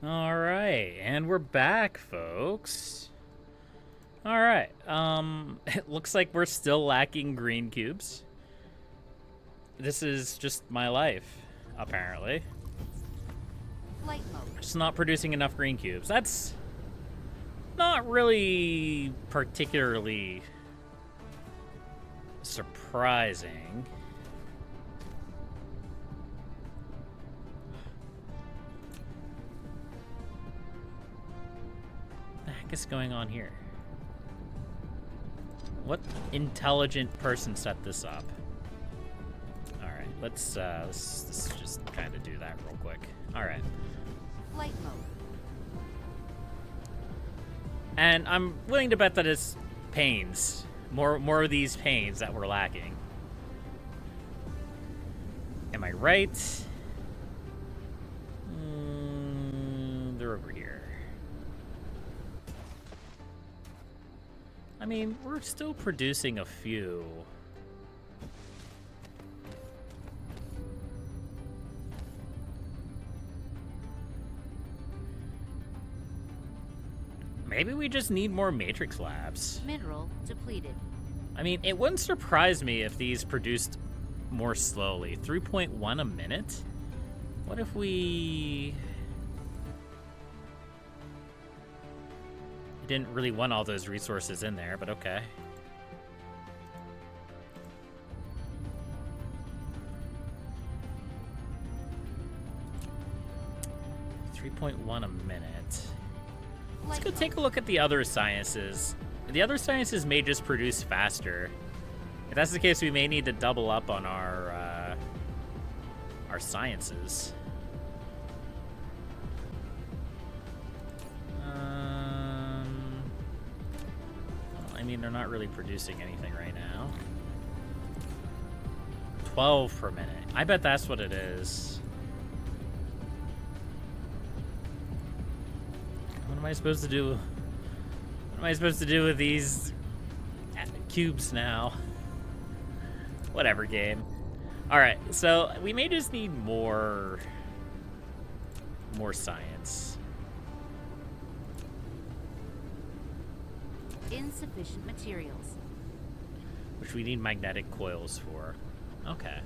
All right, and we're back, folks. All right. It looks like we're still lacking green cubes. This is just my life, apparently. Flight mode. Just not producing enough green cubes. That's not really particularly surprising. What the heck is going on here? What intelligent person set this up? All right, let's just kind of do that real quick. All right. Flight mode. And I'm willing to bet that it's panes. More of these panes that we're lacking. Am I right? They're over here. I mean, we're still producing a few. Maybe we just need more matrix labs. Mineral depleted. I mean, it wouldn't surprise me if these produced more slowly. 3.1 a minute? What if we didn't really want all those resources in there, but okay. $3.1 a minute. Let's go take a look at the other sciences. The other sciences may just produce faster. If that's the case, we may need to double up on our sciences. I mean, they're not really producing anything right now. 12 per minute. I bet that's what it is. What am I supposed to do? What am I supposed to do with these cubes now? Whatever, game. All right, so we may just need more science. Insufficient materials. Which we need magnetic coils for. Okay.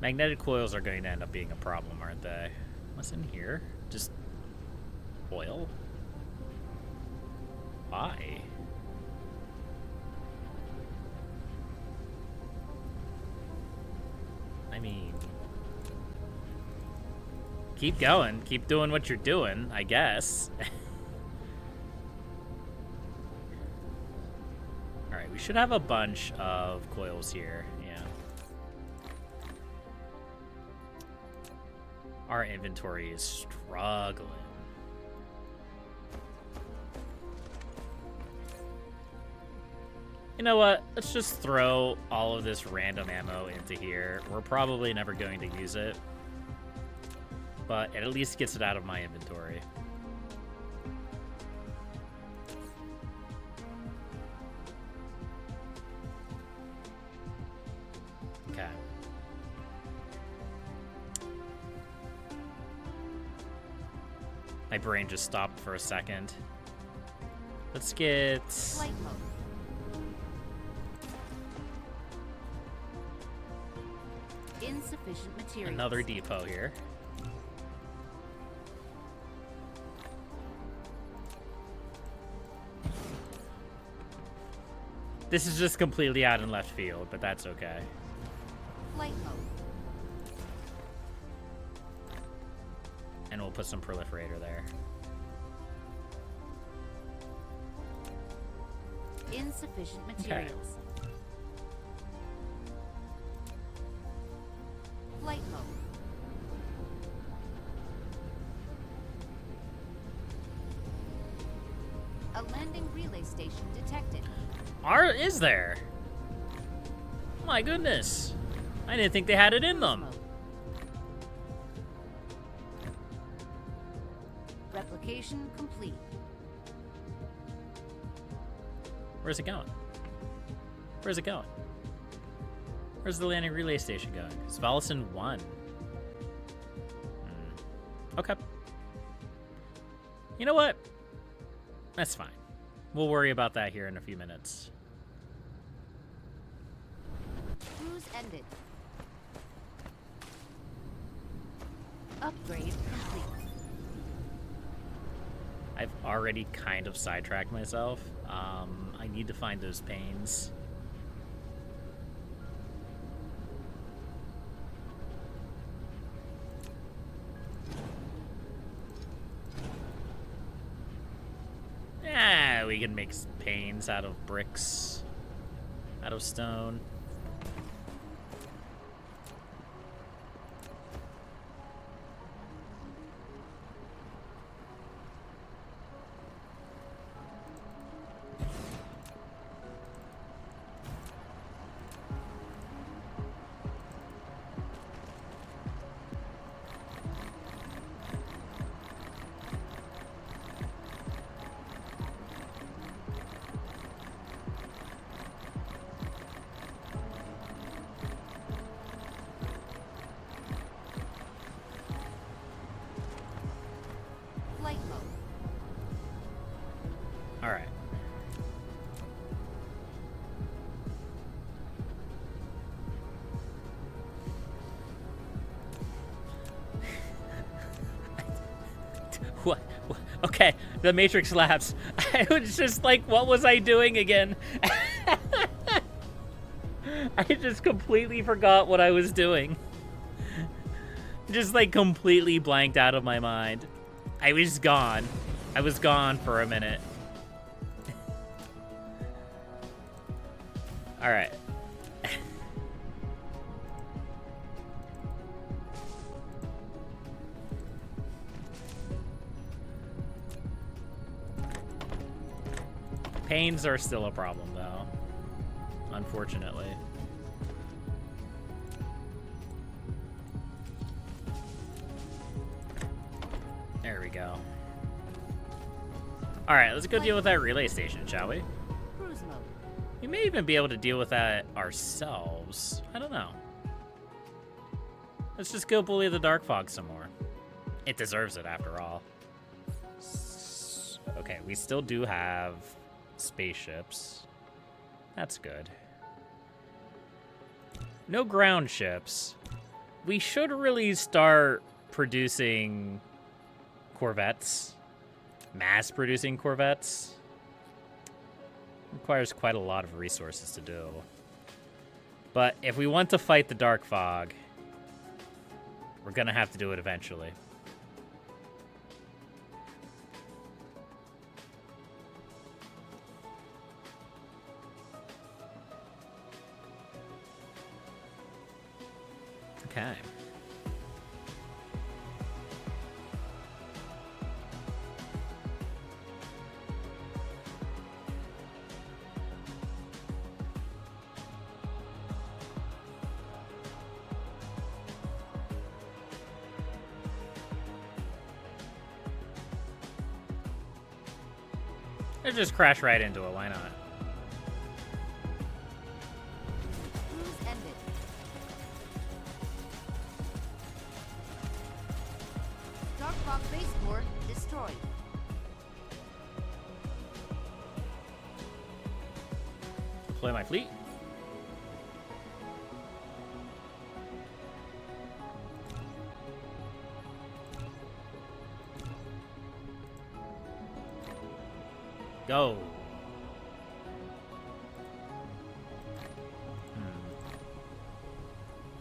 Magnetic coils are going to end up being a problem, aren't they? What's in here? Just oil? Why? I mean, keep going. Keep doing what you're doing, I guess. All right, we should have a bunch of coils here. Yeah. Our inventory is struggling. You know what? Let's just throw all of this random ammo into here. We're probably never going to use it, but it at least gets it out of my inventory. Okay. My brain just stopped for a second. Let's get... Flight mode. Insufficient materials. another depot here. This is just completely out in left field, but that's okay. Flight mode. And we'll put some proliferator there. Insufficient materials. Flight mode. A landing relay station detected. Is there? My goodness. I didn't think they had it in them. Mode. Replication complete. Where's it going? Where's it going? Where's the landing relay station going? Svalison 1. Okay. You know what? That's fine. We'll worry about that here in a few minutes. Cruise ended. Upgrade complete. I've already kind of sidetracked myself. I need to find those panes. Yeah, we can make panes out of bricks, out of stone. Flight mode. All right. What? Okay, the Matrix lapse. I was just like, what was I doing again? I just completely forgot what I was doing. Just like completely blanked out of my mind. I was gone. I was gone for a minute. All right. Pains are still a problem, though. Unfortunately. There we go. All right, let's go deal with that relay station, shall we? Cruise mode. We may even be able to deal with that ourselves. I don't know. Let's just go bully the Dark Fog some more. It deserves it, after all. Okay, we still do have spaceships. That's good. No ground ships. We should really start producing corvettes. Mass producing corvettes. Requires quite a lot of resources to do. But if we want to fight the Dark Fog, we're gonna have to do it eventually. Okay. Let's just crash right into it, why not? Cruise ended. Dark Fog base core destroyed. Deploy my fleet. Go.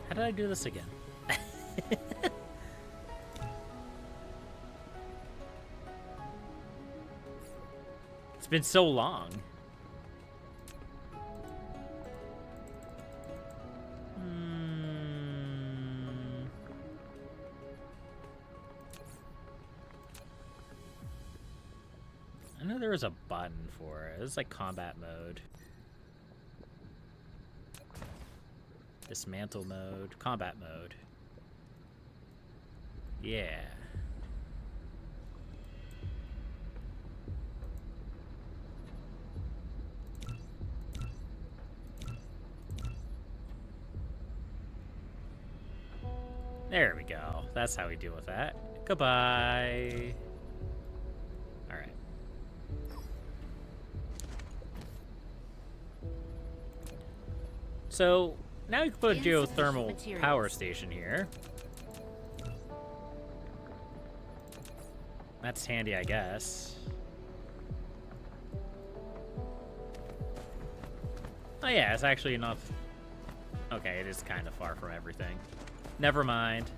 How did I do this again? It's been so long. I know there was a button for it. It was like combat mode. Dismantle mode. Combat mode. Yeah. There we go. That's how we deal with that. Goodbye. All right. So now you can put a geothermal power station here. That's handy, I guess. Oh yeah, it's actually enough. Okay, it is kind of far from everything. Never mind.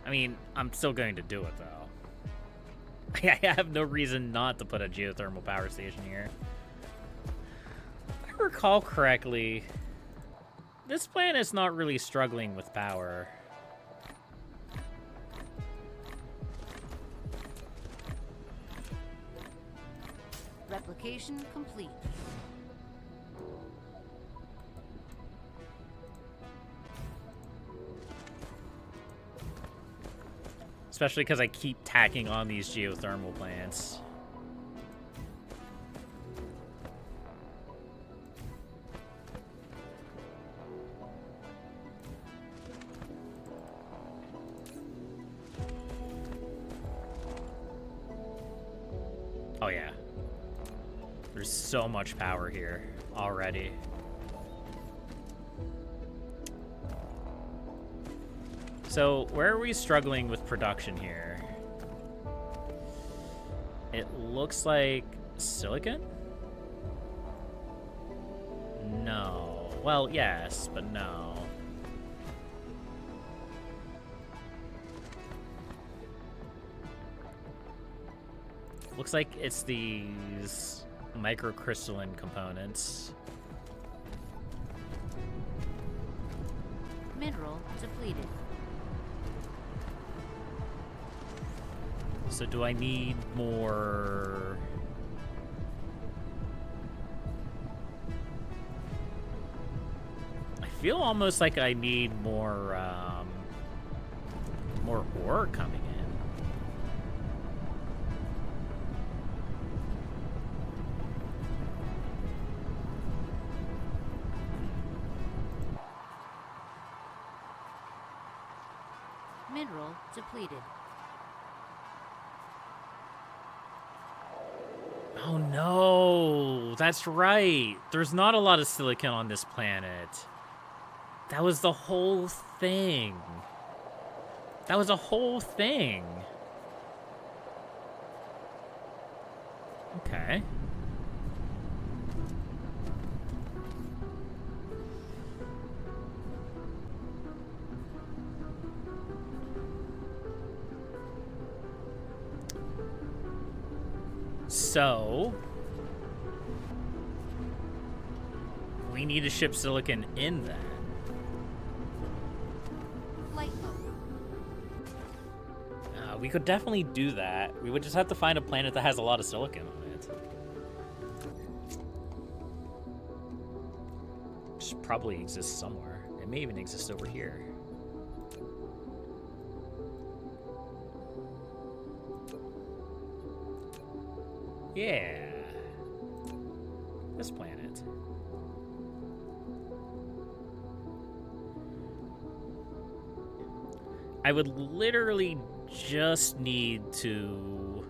I mean, I'm still going to do it, though. I have no reason not to put a geothermal power station here. If I recall correctly, this planet is not really struggling with power. Replication complete. Especially because I keep tacking on these geothermal plants. Oh yeah. There's so much power here already. So, where are we struggling with production here? It looks like silicon? No. Well, yes, but no. Looks like it's these microcrystalline components. Mineral depleted. So do I need more? I feel almost like I need more, more ore coming in. Mineral depleted. Oh no, that's right. There's not a lot of silicon on this planet. That was the whole thing. That was a whole thing. Okay. So, we need to ship silicon in then. Flight mode. We could definitely do that. We would just have to find a planet that has a lot of silicon on it. Which probably exists somewhere. It may even exist over here. Yeah. This planet. I would literally just need to...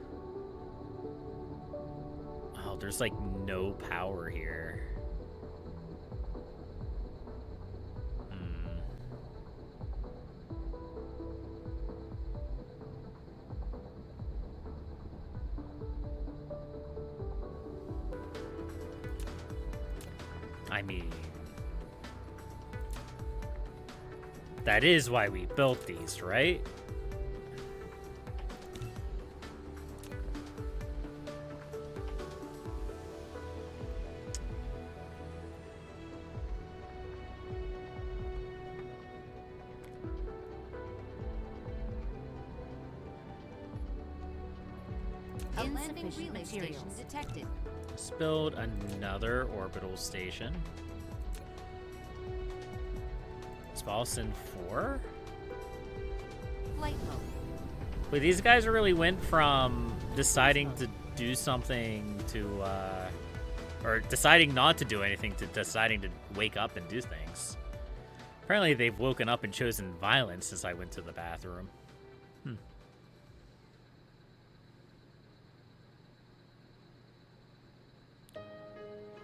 Oh, there's like no power here. I mean, that is why we built these, right? Insufficient materials detected. Let's build another orbital station. Spalson 4? Flight mode. Wait, these guys really went from deciding to do something to, or deciding not to do anything to deciding to wake up and do things. Apparently they've woken up and chosen violence since I went to the bathroom.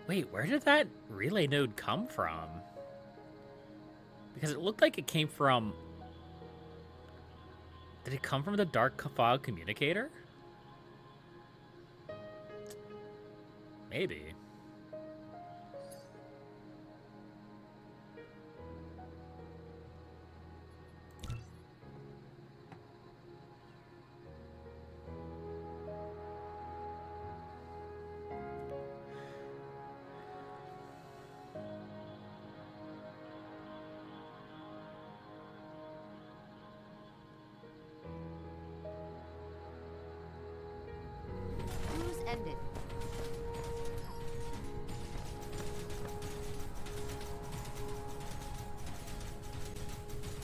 Wait, where did that relay node come from? Because it looked like it came from... Did it come from the dark fog communicator? Maybe. Cruise ended.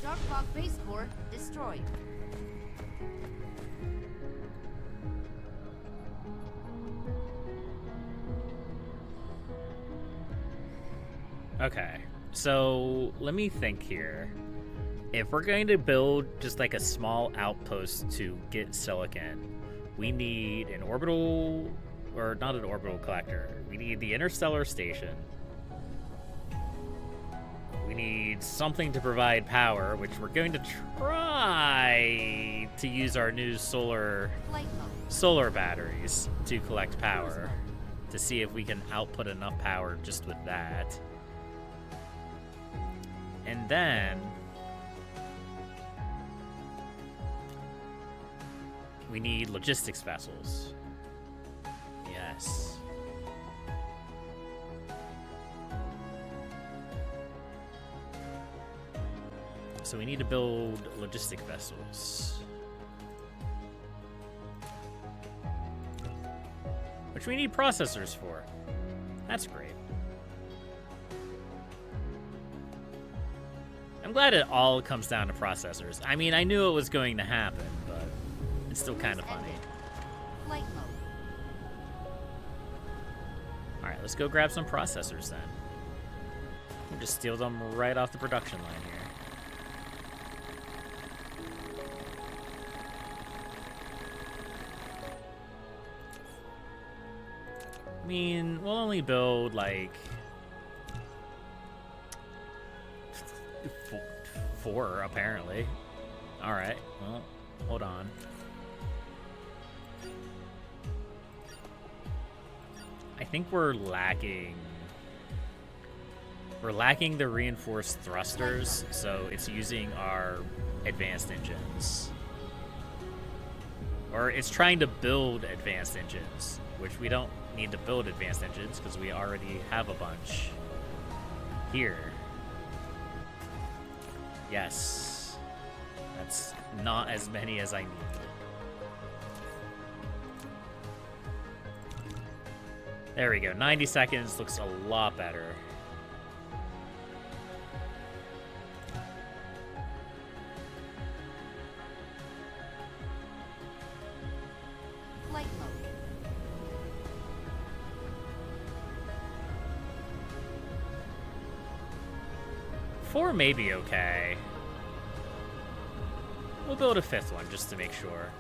Dark fog base core destroyed. Okay, so let me think here. If we're going to build just like a small outpost to get silicon, we need an orbital, or not an orbital collector. We need the interstellar station. We need something to provide power, which we're going to try to use our new solar batteries to collect power, to see if we can output enough power just with that. And then we need logistics vessels. Yes. So we need to build logistic vessels. Which we need processors for. That's great. I'm glad it all comes down to processors. I mean, I knew it was going to happen, but it's still kind of funny. Flight mode. Alright, let's go grab some processors then. We'll just steal them right off the production line here. I mean, we'll only build like... four, apparently. Alright, well, hold on. I think we're lacking the reinforced thrusters, so it's using our advanced engines. Or it's trying to build advanced engines, which we don't need to build advanced engines because we already have a bunch here. Yes. That's not as many as I need. There we go. 90 seconds looks a lot better. Flight mode. 4 may be okay. We'll build a 5th one just to make sure.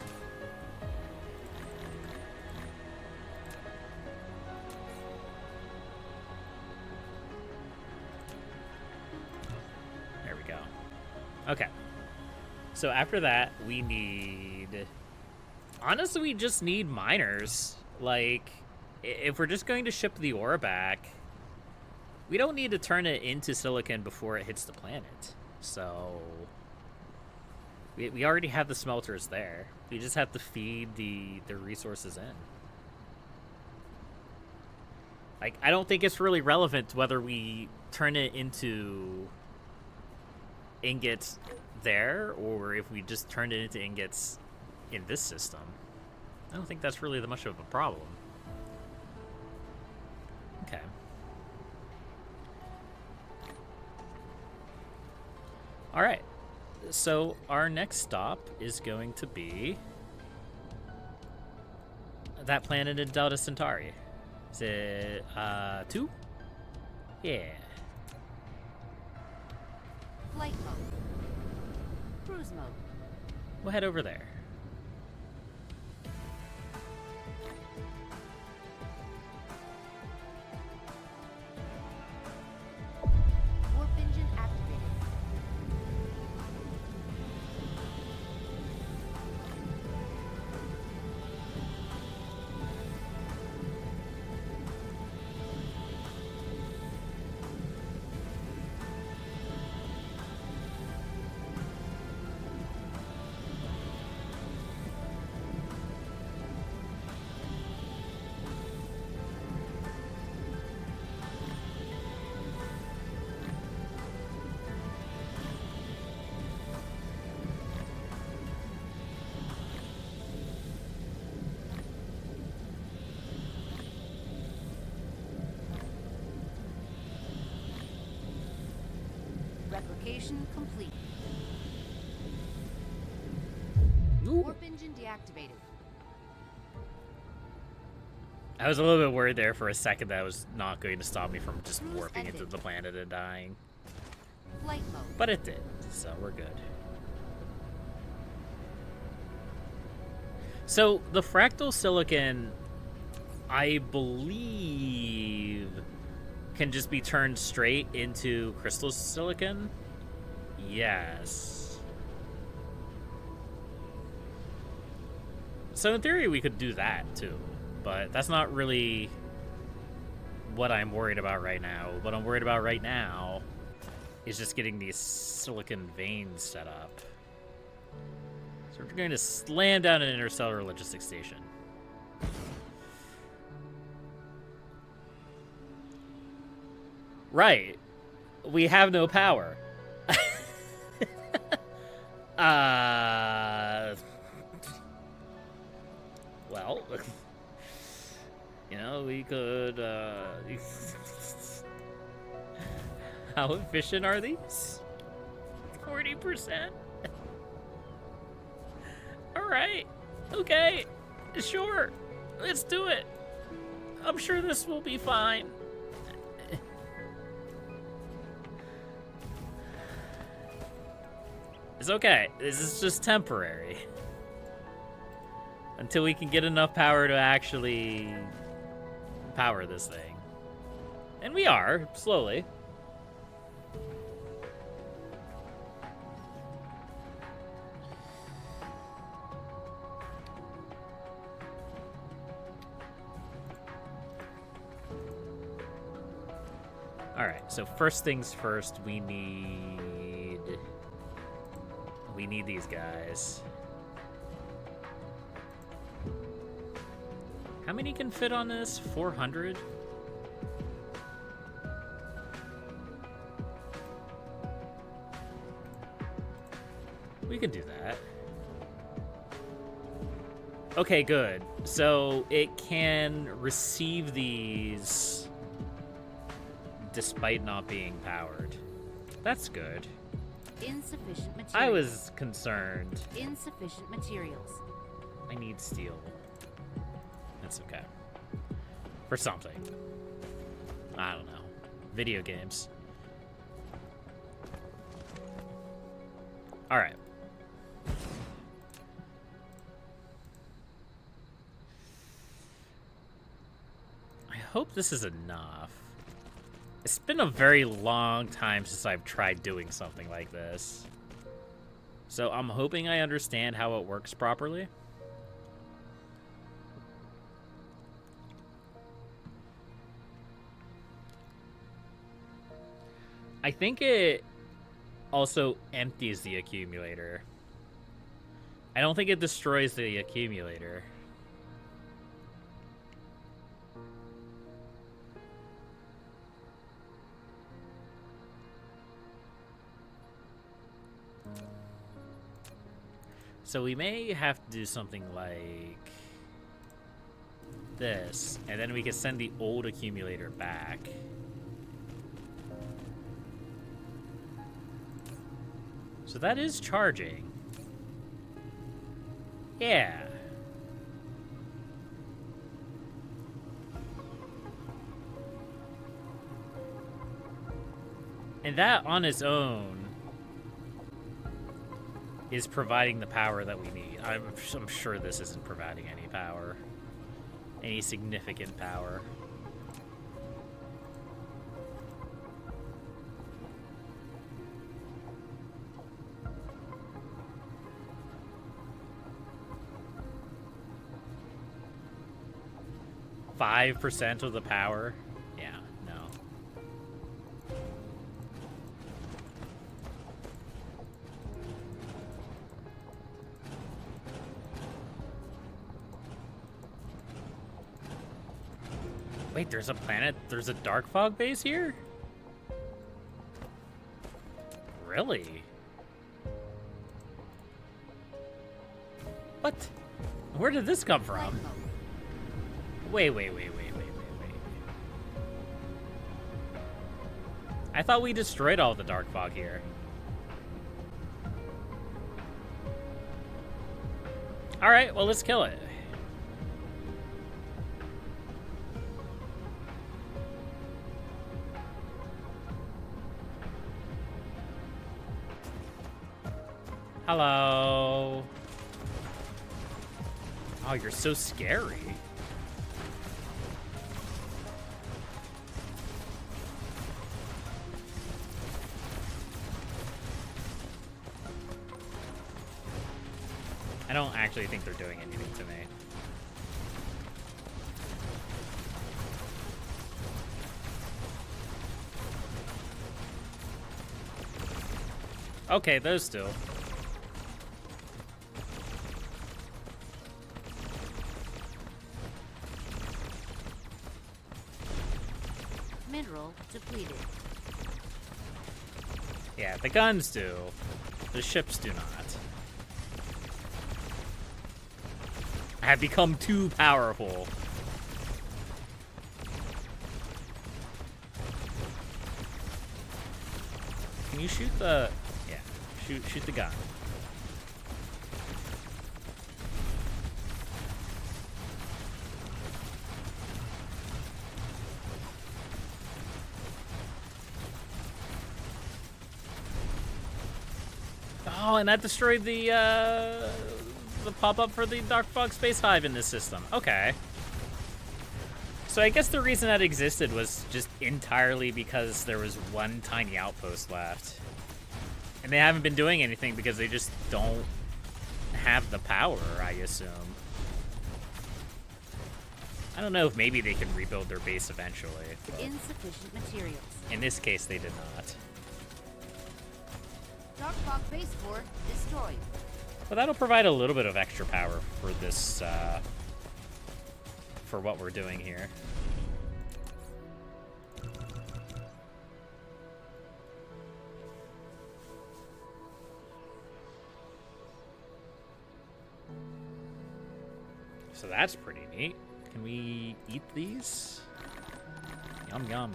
There we go. Okay. So after that, we need... Honestly, we just need miners. Like, if we're just going to ship the ore back, we don't need to turn it into silicon before it hits the planet. So... We already have the smelters there. We just have to feed the resources in. Like, I don't think it's really relevant whether we turn it into ingots there or if we just turn it into ingots in this system. I don't think that's really that much of a problem. Okay. All right. So our next stop is going to be that planet in Delta Centauri. Is it 2? Yeah. Flight mode. Cruise mode. We'll head over there. Warp engine activated. Replication complete. Ooh. Warp engine deactivated. I was a little bit worried there for a second that was not going to stop me from just Cruise warping into ended. the planet and dying. Flight mode. But it did, so we're good. So, the fractal silicon, I believe, can just be turned straight into crystal silicon? Yes. So in theory, we could do that, too. But that's not really what I'm worried about right now. What I'm worried about right now is just getting these silicon veins set up. So we're going to land down an interstellar logistics station. Right. We have no power. Well, you know, we could, how efficient are these? 40%? Alright. Okay. Sure. Let's do it. I'm sure this will be fine. It's okay. This is just temporary. Until we can get enough power to actually power this thing. And we are, slowly. Alright, so first things first, we need these guys. How many can fit on this? 400? We can do that. Okay, good. So it can receive these despite not being powered. That's good. Insufficient materials. I was concerned. Insufficient materials. I need steel. That's okay. For something. I don't know. Video games. Alright. I hope this is enough. It's been a very long time since I've tried doing something like this. So I'm hoping I understand how it works properly. I think it also empties the accumulator. I don't think it destroys the accumulator. So we may have to do something like this, and then we can send the old accumulator back. So that is charging. Yeah. And that on its own is providing the power that we need. I'm sure this isn't providing any power. Any significant power. %5 of the power? Yeah, no. Wait, there's a planet, there's a dark fog base here? Really? What? Where did this come from? Wait. I thought we destroyed all the dark fog here. All right, well, let's kill it. Hello. Oh, you're so scary. I don't actually think they're doing anything to me. Okay, those two. Mineral depleted. Yeah, the guns do. The ships do not. I have become too powerful. Can you shoot the... Yeah, shoot the gun. Oh, and that destroyed the pop-up for the Dark Fog Space Hive in this system. Okay. So I guess the reason that existed was just entirely because there was one tiny outpost left. And they haven't been doing anything because they just don't have the power, I assume. I don't know if maybe they can rebuild their base eventually. Insufficient materials. In this case, they did not. Dark Fog Base Core destroyed. But that'll provide a little bit of extra power for this, for what we're doing here. So that's pretty neat. Can we eat these? Yum, yum.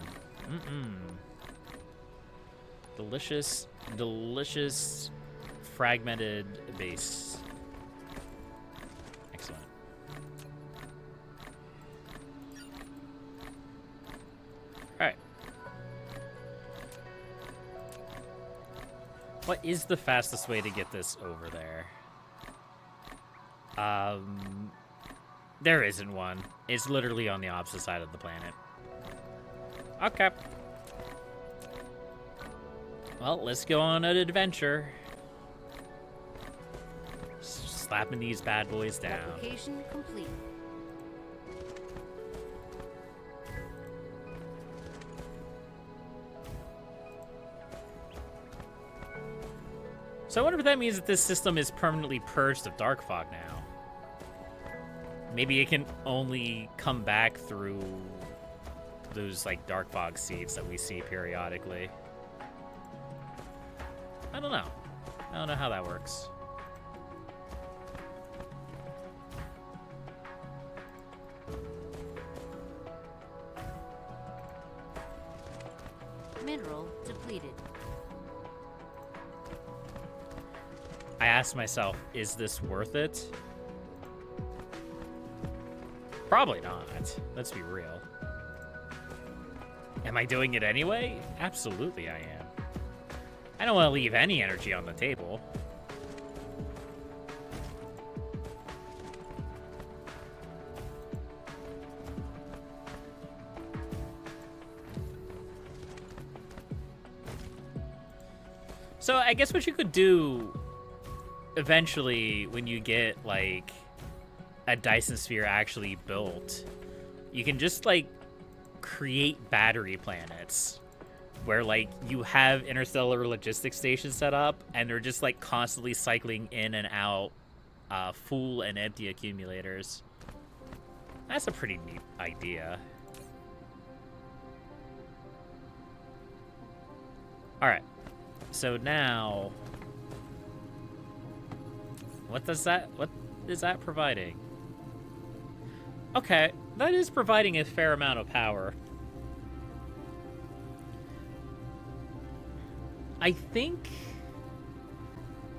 Delicious, delicious fragmented base. Excellent. Alright. What is the fastest way to get this over there? There isn't one. It's literally on the opposite side of the planet. Okay. Well, let's go on an adventure. Slapping these bad boys down. Application complete. So I wonder if that means that this system is permanently purged of dark fog now. Maybe it can only come back through those, like, dark fog seeds that we see periodically. I don't know. I don't know how that works. Mineral depleted. I asked myself, is this worth it? Probably not. Let's be real. Am I doing it anyway? Absolutely I am. I don't want to leave any energy on the table. So I guess what you could do eventually when you get, like, a Dyson Sphere actually built, you can just, like, create battery planets where, like, you have interstellar logistics stations set up and they're just, like, constantly cycling in and out full and empty accumulators. That's a pretty neat idea. Alright. So now, what is that providing? Okay, that is providing a fair amount of power. I think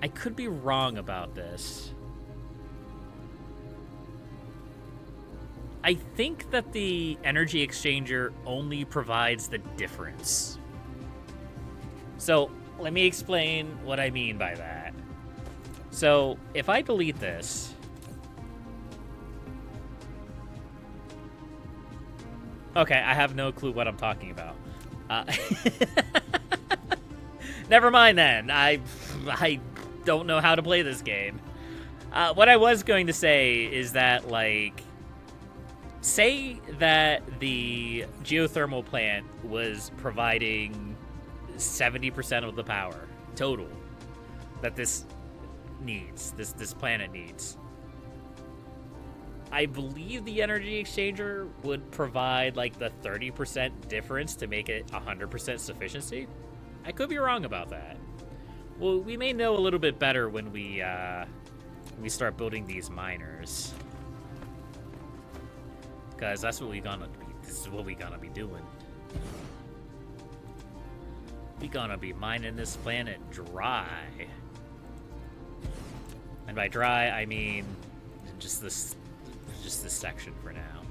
I could be wrong about this. I think that the energy exchanger only provides the difference. So let me explain what I mean by that. So if I delete this, okay, I have no clue what I'm talking about. Never mind then. I don't know how to play this game. What I was going to say is that, like, say that the geothermal plant was providing 70% of the power total that this needs, this planet needs. I believe the energy exchanger would provide, like, the 30% difference to make it 100% sufficiency. I could be wrong about that. Well, we may know a little bit better when we start building these miners, because that's what this is what we gonna be doing. We gonna be mining this planet dry. And by dry, I mean just this section for now.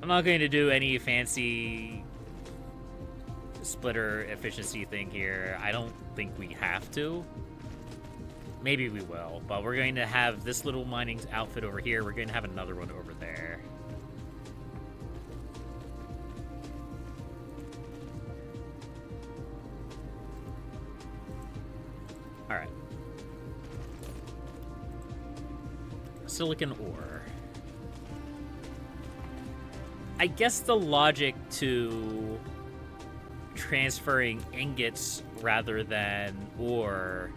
I'm not going to do any fancy splitter efficiency thing here. I don't think we have to. Maybe we will, but we're going to have this little mining outfit over here. We're going to have another one over there. All right. Silicon ore. I guess the logic to transferring ingots rather than ore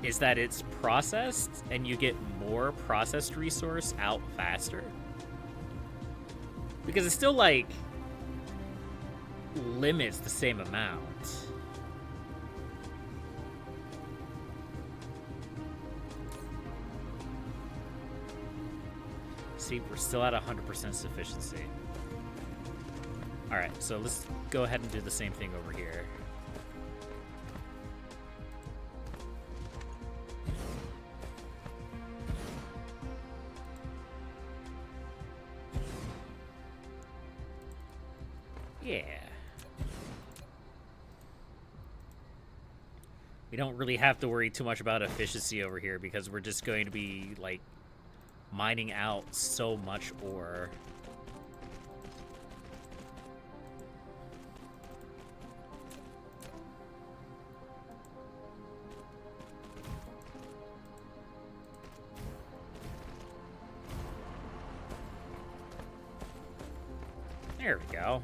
is that it's processed and you get more processed resource out faster. Because it still, like, limits the same amount. See, we're still at 100% sufficiency. All right, so let's go ahead and do the same thing over here. Yeah. We don't really have to worry too much about efficiency over here because we're just going to be, like, mining out so much ore. There we go.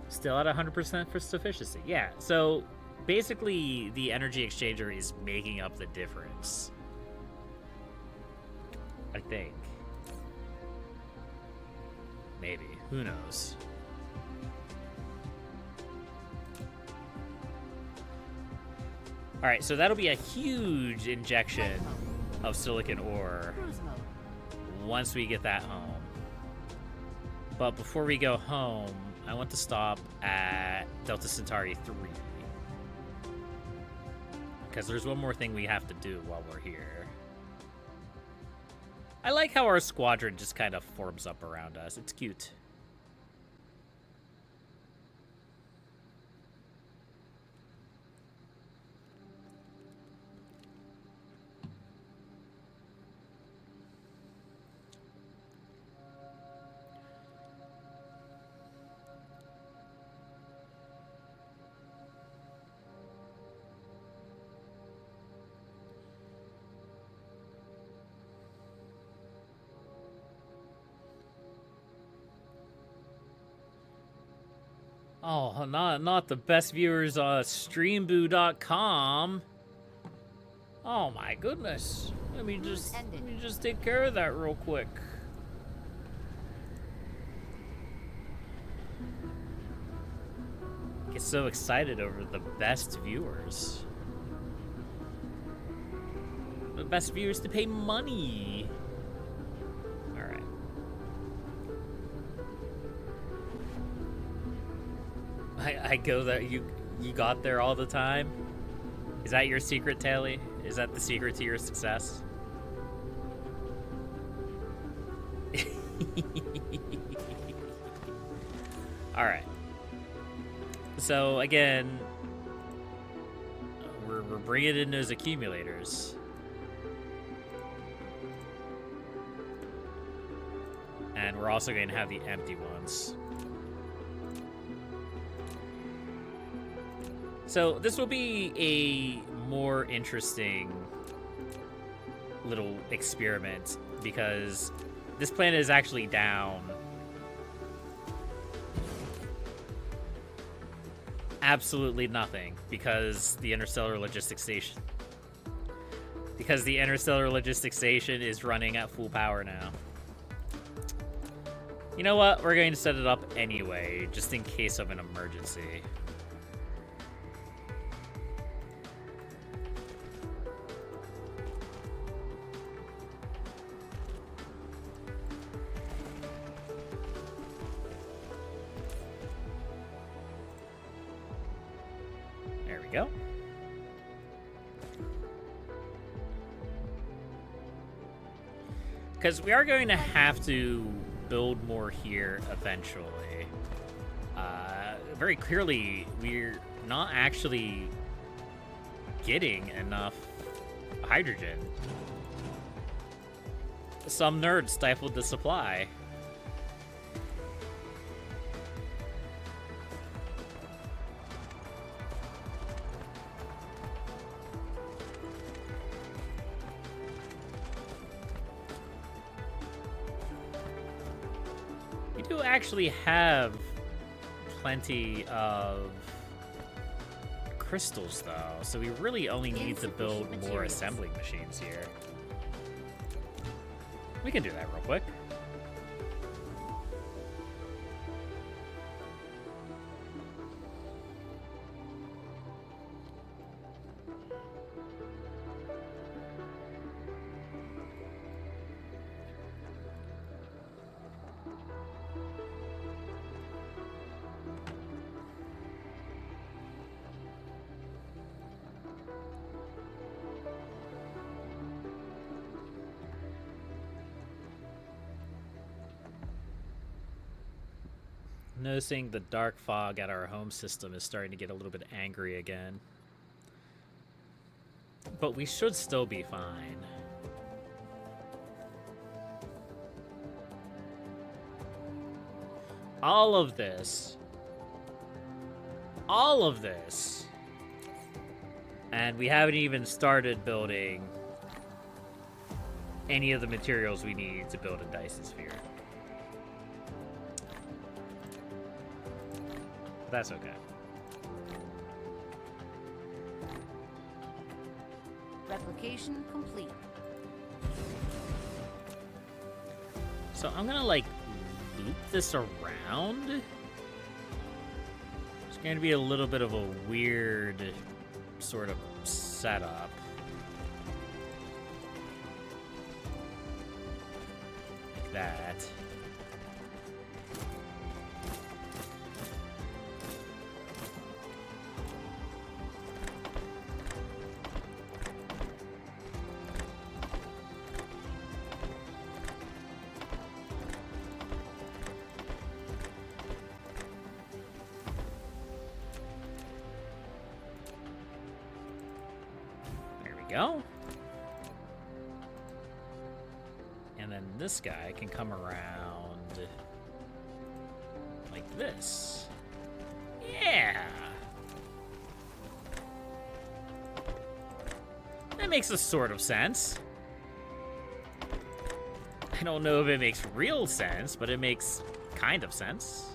Still at 100% for sufficiency. Yeah, so basically the energy exchanger is making up the difference, I think. Maybe. Who knows? Alright, so that'll be a huge injection of silicon ore once we get that home. But before we go home, I want to stop at Delta Centauri 3. Because there's one more thing we have to do while we're here. I like how our squadron just kind of forms up around us. It's cute. Oh, not the best viewers on streamboo.com. Oh my goodness. Let me just take care of that real quick. Get so excited over the best viewers. The best viewers to pay money. All right. I go there. You got there all the time. Is that your secret, Tally? Is that the secret to your success? All right. So again, we're bringing in those accumulators. And we're also going to have the empty ones. So this will be a more interesting little experiment because this planet is actually down absolutely nothing because the interstellar logistics station is running at full power now. You know what? We're going to set it up anyway, just in case of an emergency. There we go. Because we are going to have to build more here eventually. Very clearly, we're not actually getting enough hydrogen. Some nerds stifled the supply. We do actually have plenty of crystals, though, so we really only need to build more assembling machines here. We can do that real quick. Noticing the dark fog at our home system is starting to get a little bit angry again. But we should still be fine. All of this. And we haven't even started building any of the materials we need to build a Dyson Sphere. That's okay. Replication complete. So I'm gonna like loop this around. It's going to be a little bit of a weird sort of setup. Like that. Go. And then this guy can come around like this. Yeah. That makes a sort of sense. I don't know if it makes real sense, but it makes kind of sense.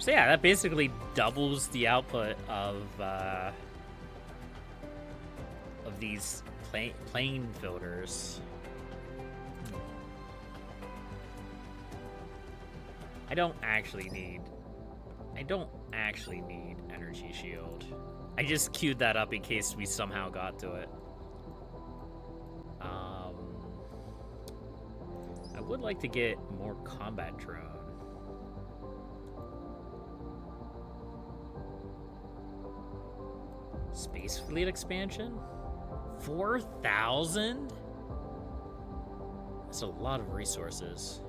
So yeah, that basically doubles the output of these plane filters. I don't actually need energy shield. I just queued that up in case we somehow got to it. I would like to get more combat drone. Space fleet expansion? 4,000? That's a lot of resources.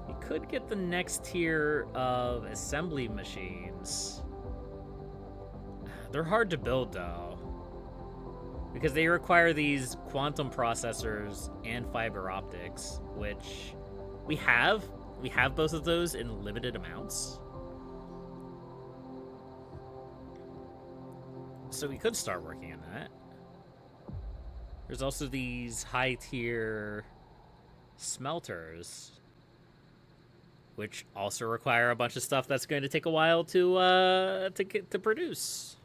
We could get the next tier of assembly machines. They're hard to build though, because they require these quantum processors and fiber optics, which we have. We have both of those in limited amounts. So we could start working on that. There's also these high-tier smelters, which also require a bunch of stuff that's going to take a while to produce.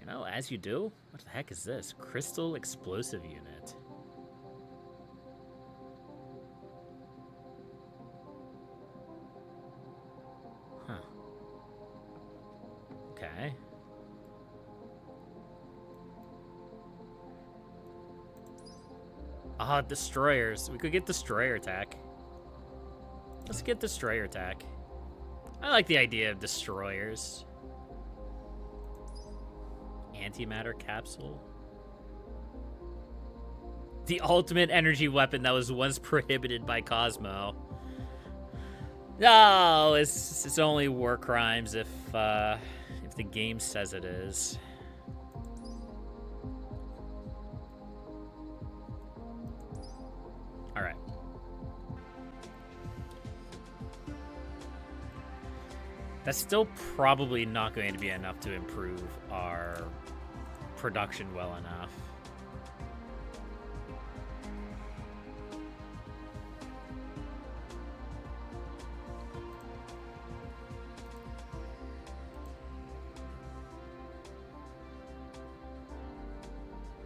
You know, as you do. What the heck is this? Crystal explosive unit. Huh. Okay. Ah, destroyers. We could get destroyer attack. Let's get destroyer attack. I like the idea of destroyers. Antimatter capsule. The ultimate energy weapon that was once prohibited by Cosmo. No, it's only war crimes if the game says it is. All right. That's still probably not going to be enough to improve our production well enough.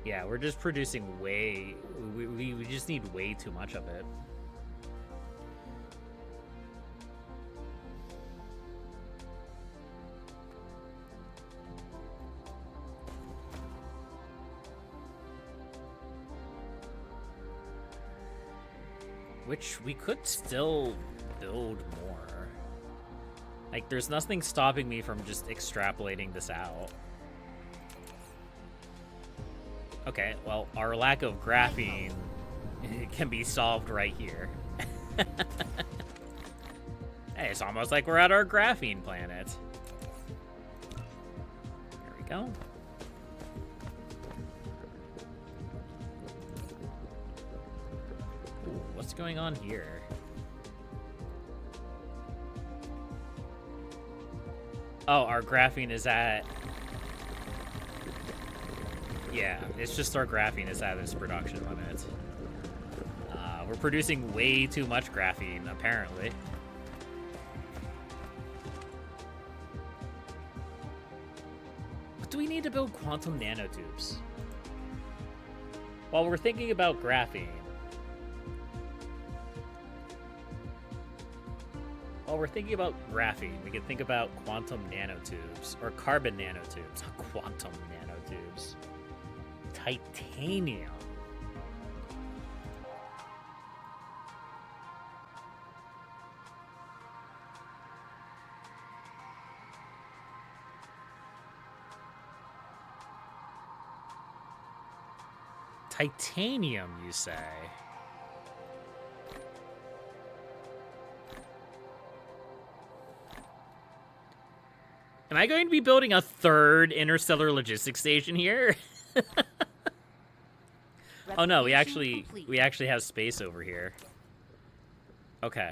Yeah, we're just producing way... We just need way too much of it. Which we could still build more. Like, there's nothing stopping me from just extrapolating this out. Okay, well, our lack of graphene can be solved right here. Hey, it's almost like we're at our graphene planet. There we go. Ooh, what's going on here? Oh, our graphene is at... Yeah, it's just our graphene is at its production limit. We're producing way too much graphene, apparently. What do we need to build quantum nanotubes? While we're thinking about graphene... While we're thinking about graphene, we can think about quantum nanotubes, or carbon nanotubes. Quantum nanotubes. Titanium. Titanium, you say? Am I going to be building a third interstellar logistics station here? Oh no, we actually have space over here. Okay.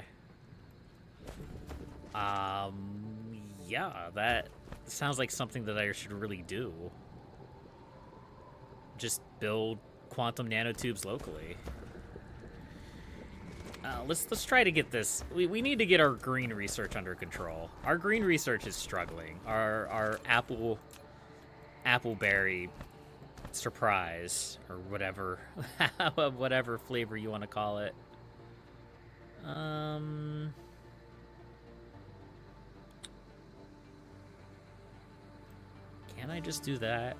Yeah, that sounds like something that I should really do. Just build quantum nanotubes locally. Let's try to get this. We need to get our green research under control. Our green research is struggling. Our appleberry surprise or whatever whatever flavor you want to call it. Can I just do that?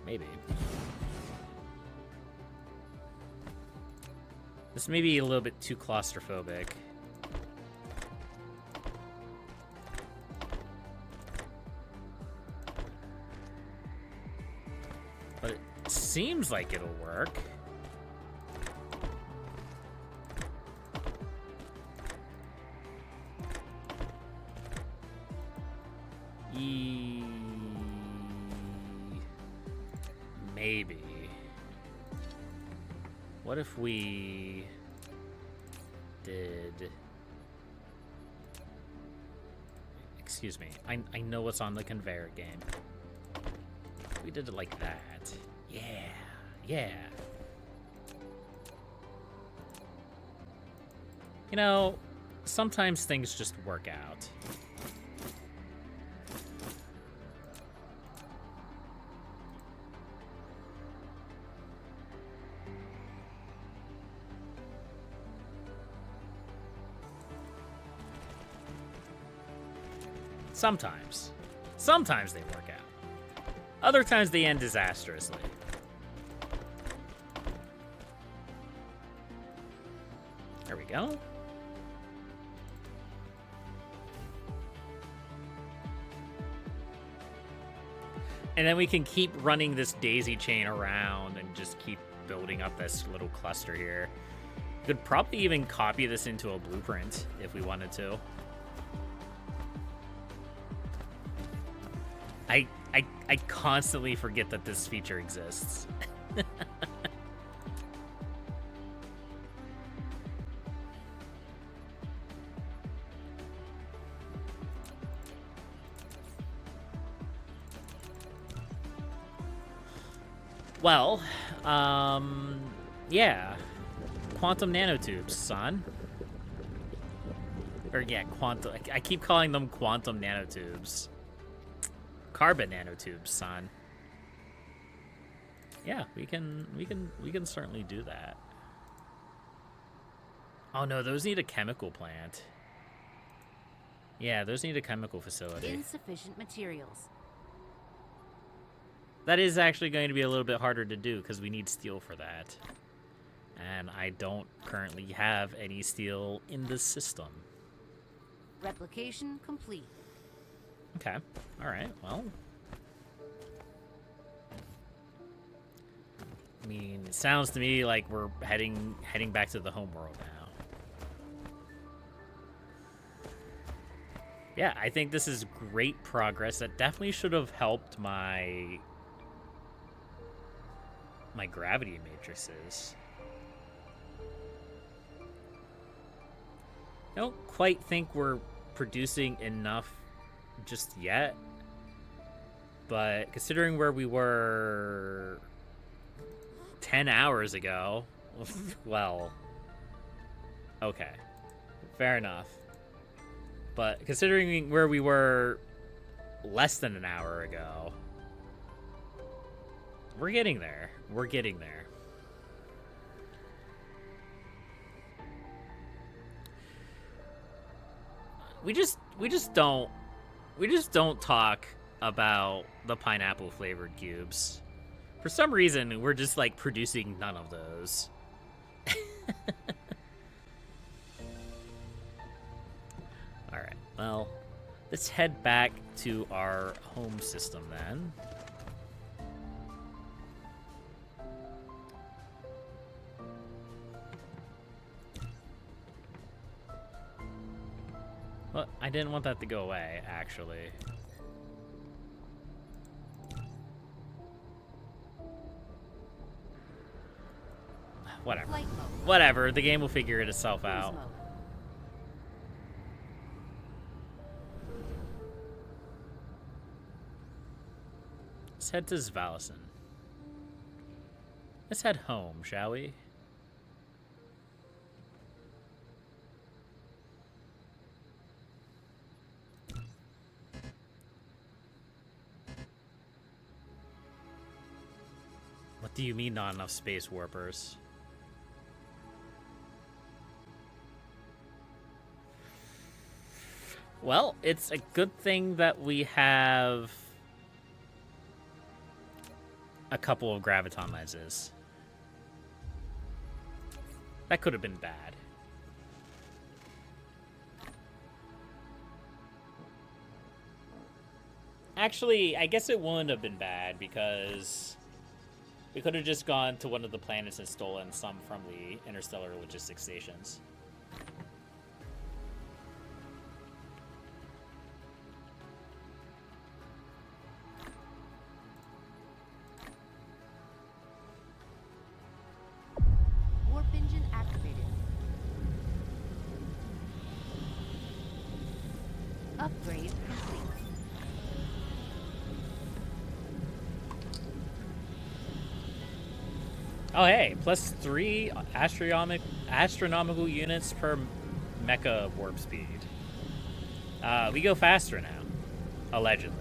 Maybe. This may be a little bit too claustrophobic. But it seems like it'll work. Maybe. What if we did... Excuse me. I know what's on the conveyor game. We did it like that. Yeah. Yeah. You know, sometimes things just work out. Sometimes. Sometimes they work out. Other times they end disastrously. There we go. And then we can keep running this daisy chain around and just keep building up this little cluster here. We could probably even copy this into a blueprint if we wanted to. I constantly forget that this feature exists. Well, yeah. Quantum nanotubes, son. Or, yeah, quantum. I keep calling them quantum nanotubes. Carbon nanotubes, son. Yeah, we can certainly do that. Oh no, those need a chemical plant. Yeah, those need a chemical facility. Insufficient materials. That is actually going to be a little bit harder to do because we need steel for that. And I don't currently have any steel in the system. Replication complete. Okay. All right. Well, I mean, it sounds to me like we're heading back to the home world now. Yeah, I think this is great progress. That definitely should have helped my gravity matrices. I don't quite think we're producing enough just yet, but considering where we were 10 hours ago, well, okay, fair enough. But considering where we were less than an hour ago, we're getting there. We're getting there. We just don't talk about the pineapple flavored cubes. For some reason, we're just like producing none of those. All right. Well, let's head back to our home system then. Well, I didn't want that to go away, actually. Whatever. Whatever, the game will figure itself out. Let's head to Zvalison. Let's head home, shall we? What do you mean not enough space warpers? Well, it's a good thing that we have a couple of graviton lenses. That could have been bad. Actually, I guess it wouldn't have been bad because we could have just gone to one of the planets and stolen some from the interstellar logistics stations. Warp engine activated. Upgrade complete. Oh, hey, +3 astronomical units per mecha warp speed. We go faster now, allegedly.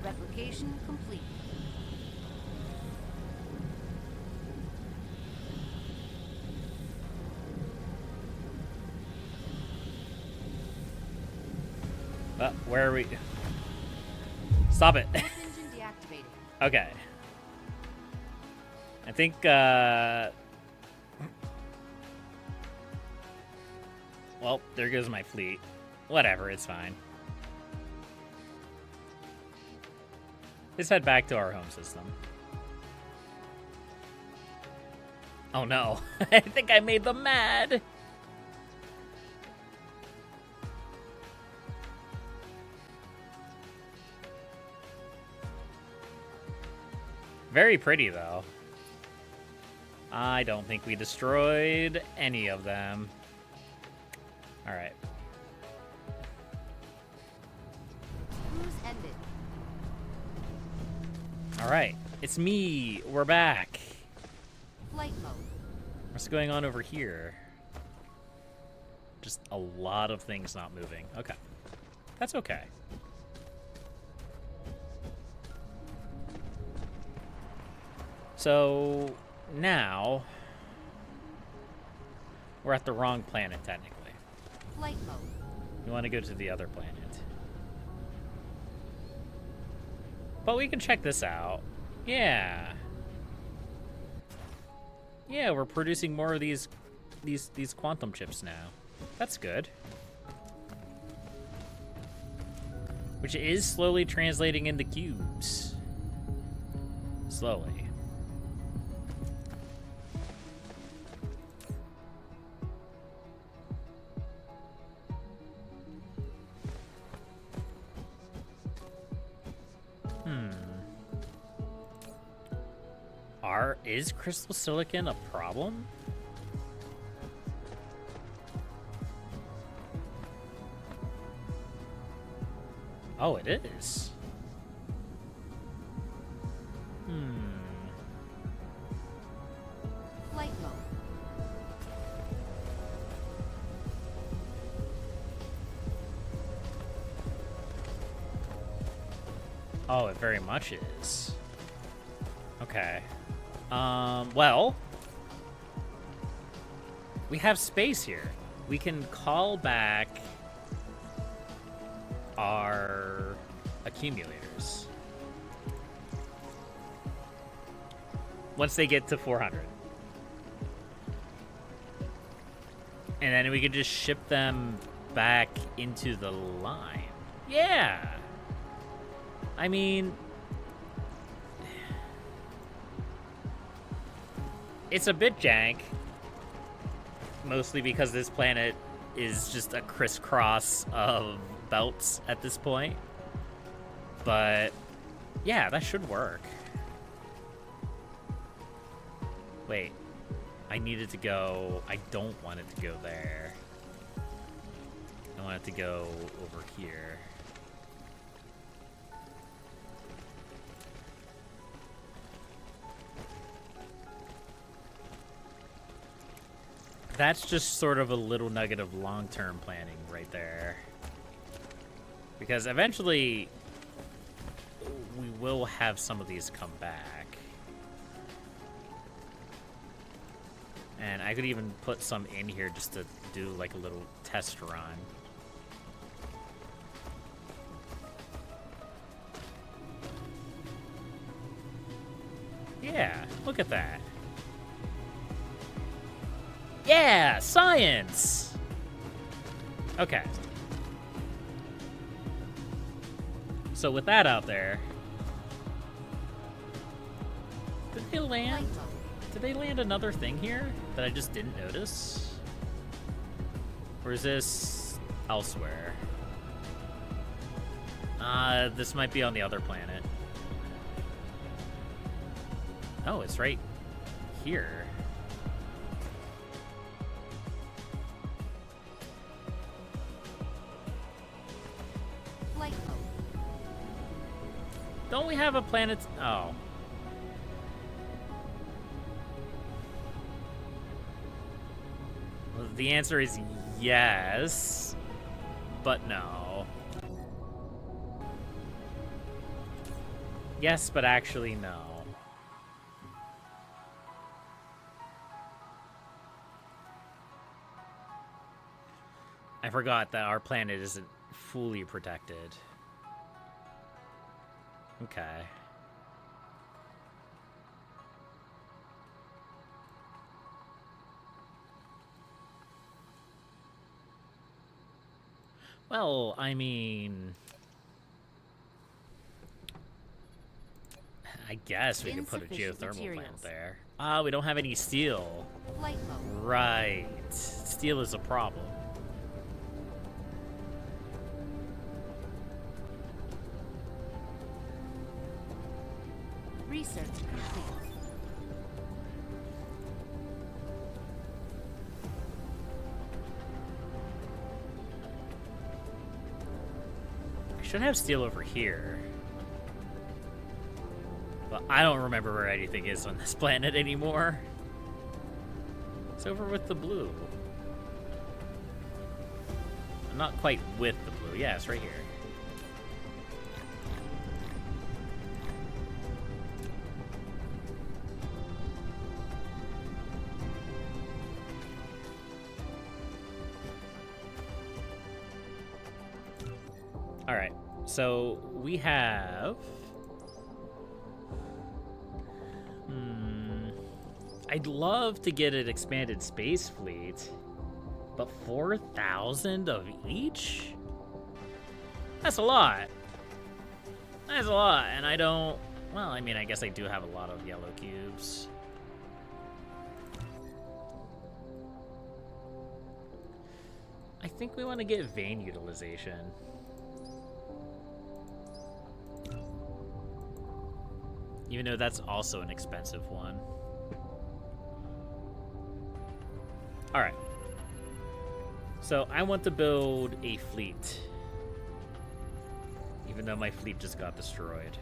Replication complete. Where are we? Stop it. Warp engine deactivated. Okay. I think, well, there goes my fleet. Whatever, it's fine. Let's head back to our home system. Oh no. I think I made them mad. Very pretty, though. I don't think we destroyed any of them. All right. Cruise ended. All right. It's me. We're back. Flight mode. What's going on over here? Just a lot of things not moving. Okay. That's okay. So now we're at the wrong planet, technically. Flight mode. We want to go to the other planet. But we can check this out. Yeah. Yeah, we're producing more of these quantum chips now. That's good. Which is slowly translating into cubes. Slowly. Is crystal silicon a problem? Oh, it is. Flight mode. Oh, it very much is. Okay. Well, we have space here. We can call back our accumulators once they get to 400. And then we could just ship them back into the line. Yeah. I mean, it's a bit jank, mostly because this planet is just a crisscross of belts at this point. But yeah, that should work. Wait, I need it to go... I don't want it to go there. I want it to go over here. That's just sort of a little nugget of long-term planning right there. Because eventually, we will have some of these come back. And I could even put some in here just to do like a little test run. Yeah, look at that. Yeah, science! Okay. So with that out there, did they land? Did they land another thing here that I just didn't notice? Or is this elsewhere? This might be on the other planet. Oh, it's right here. Don't we have a planet? Oh. Well, the answer is yes, but no. Yes, but actually no. I forgot that our planet isn't fully protected. Okay. Well, I mean... I guess we could put a geothermal plant there. We don't have any steel. Right. Steel is a problem. Research complete. I should have steel over here. But I don't remember where anything is on this planet anymore. It's over with the blue. I'm not quite with the blue. Yeah, it's right here. All right, so we have... I'd love to get an expanded space fleet, but 4,000 of each? That's a lot. That's a lot, and I don't... Well, I mean, I guess I do have a lot of yellow cubes. I think we want to get vein utilization. Even though that's also an expensive one. Alright. So I want to build a fleet. Even though my fleet just got destroyed.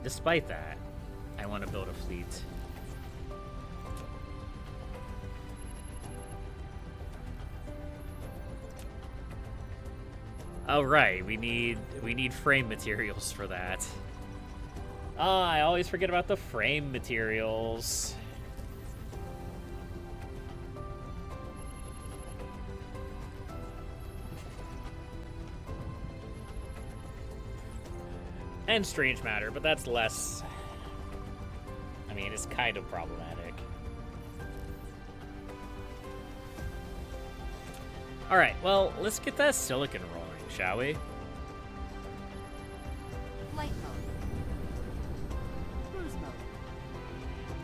Despite that, I want to build a fleet. Oh right, we need frame materials for that. Ah, I always forget about the frame materials. And strange matter, but that's less... I mean, it's kind of problematic. Alright, well, let's get that silicon rolling, shall we? Flight mode. Cruise mode.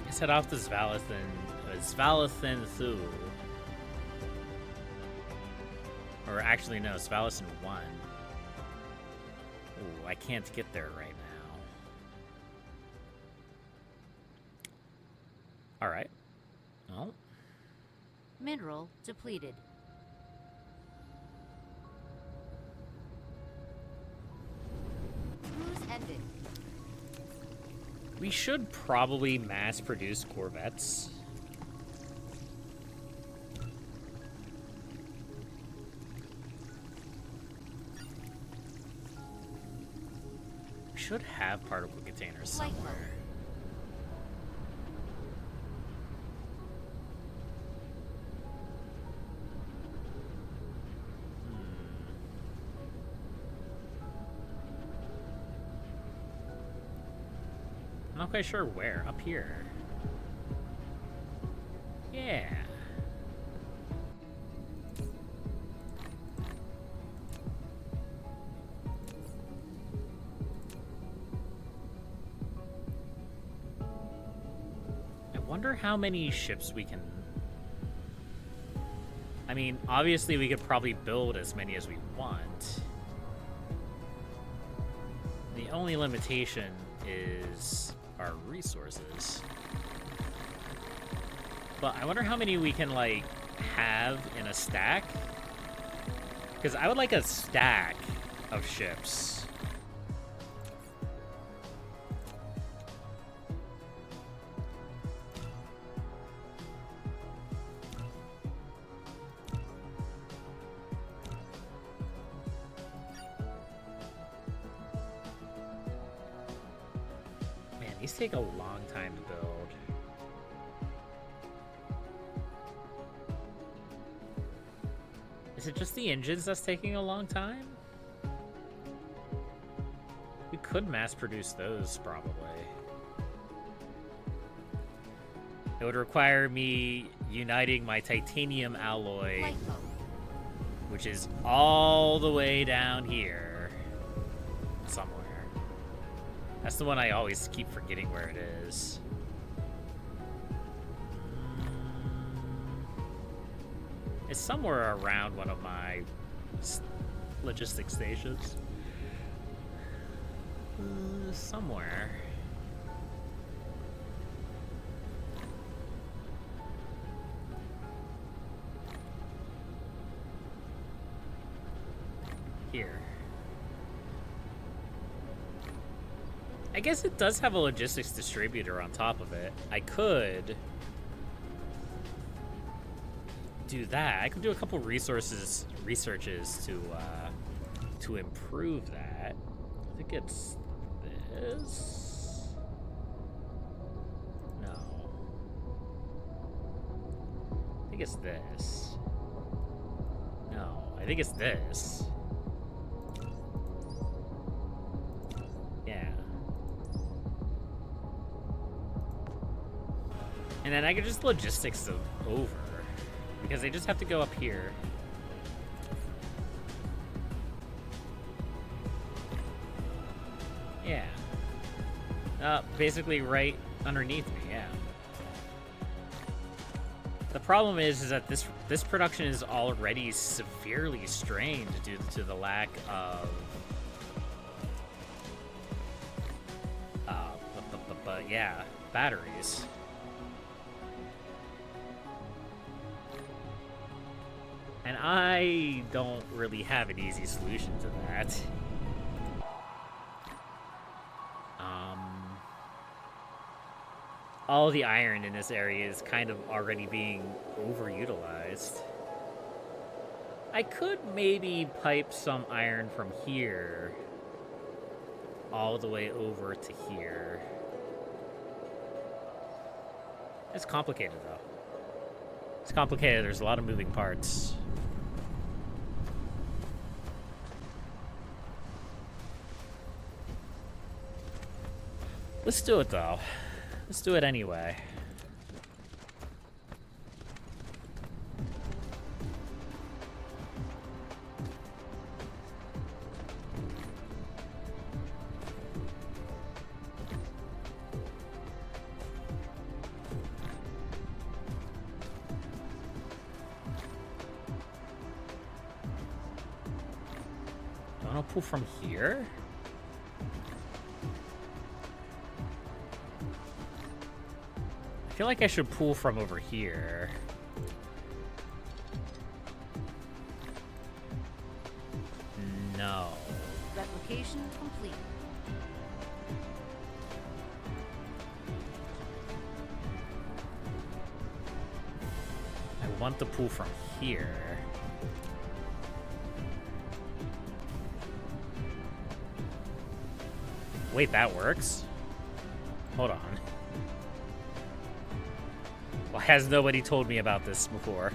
Let's head off to Svalathan Thu. Or actually, no, Svalathan 1. Ooh, I can't get there right All right. Well, Mineral depleted. Cruise ended. we should probably mass produce Corvettes. We should have particle containers Flight somewhere. mode. I'm not quite sure where. Up here. Yeah. I wonder how many ships we can... I mean, obviously we could probably build as many as we want. The only limitation is our resources. But I wonder how many we can, like, have in a stack. Because I would like a stack of ships. These take a long time to build. Is it just the engines that's taking a long time? We could mass produce those, probably. It would require me uniting my titanium alloy, Flight mode. which is all the way down here somewhere. That's the one I always keep forgetting where it is. It's somewhere around one of my logistics stations. Somewhere. Here. I guess it does have a logistics distributor on top of it. I could do that. I could do a couple researches to improve that. I think it's this. No. I think it's this. No, I think it's this. Yeah. And then I could just logistics them over. Because they just have to go up here. Yeah. Basically right underneath me, yeah. The problem is that this production is already severely strained due to the lack of yeah, batteries. And I don't really have an easy solution to that. All the iron in this area is kind of already being overutilized. I could maybe pipe some iron from here all the way over to here. It's complicated, though. It's complicated. There's a lot of moving parts. Let's do it, though. Let's do it anyway. Do I want to pull from here? I feel like I should pull from over here. No. Replication complete. I want to pull from here. Wait, that works? Hold on. Why has nobody told me about this before?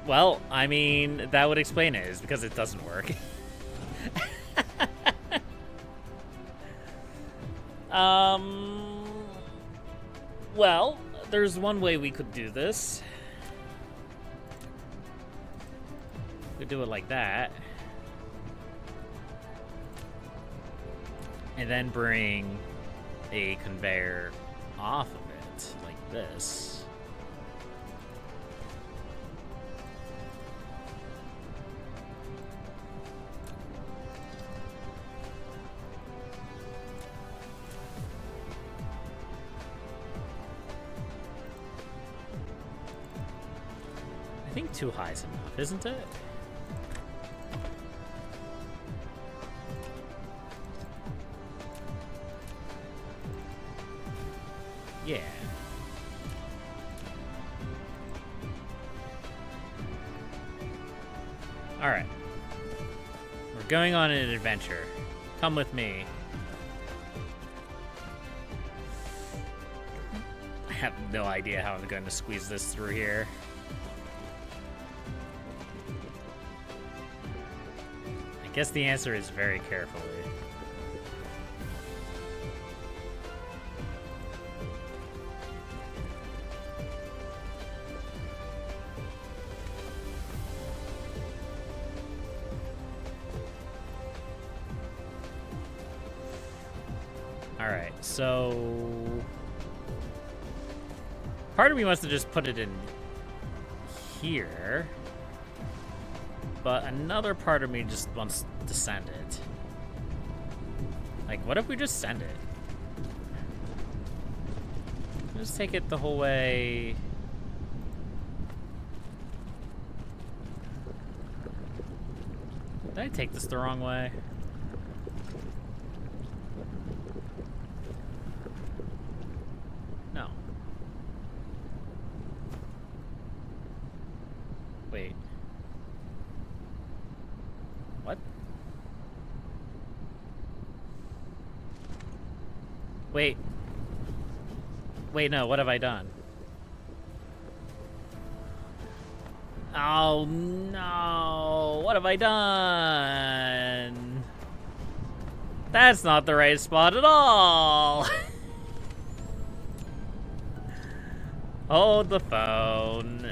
Well, I mean, that would explain it, is because it doesn't work. Well, there's one way we could do this. We could do it like that. And then bring a conveyor off of it, like this. I think too high is enough, isn't it? Yeah. All right. We're going on an adventure. Come with me. I have no idea how I'm going to squeeze this through here. I guess the answer is very carefully. Alright, so part of me wants to just put it in here, but another part of me just wants to send it. Like, what if we just send it? Just take it the whole way. Did I take this the wrong way? No. Wait. What? Wait. Wait, no, what have I done? Oh, no. What have I done? That's not the right spot at all. Hold the phone.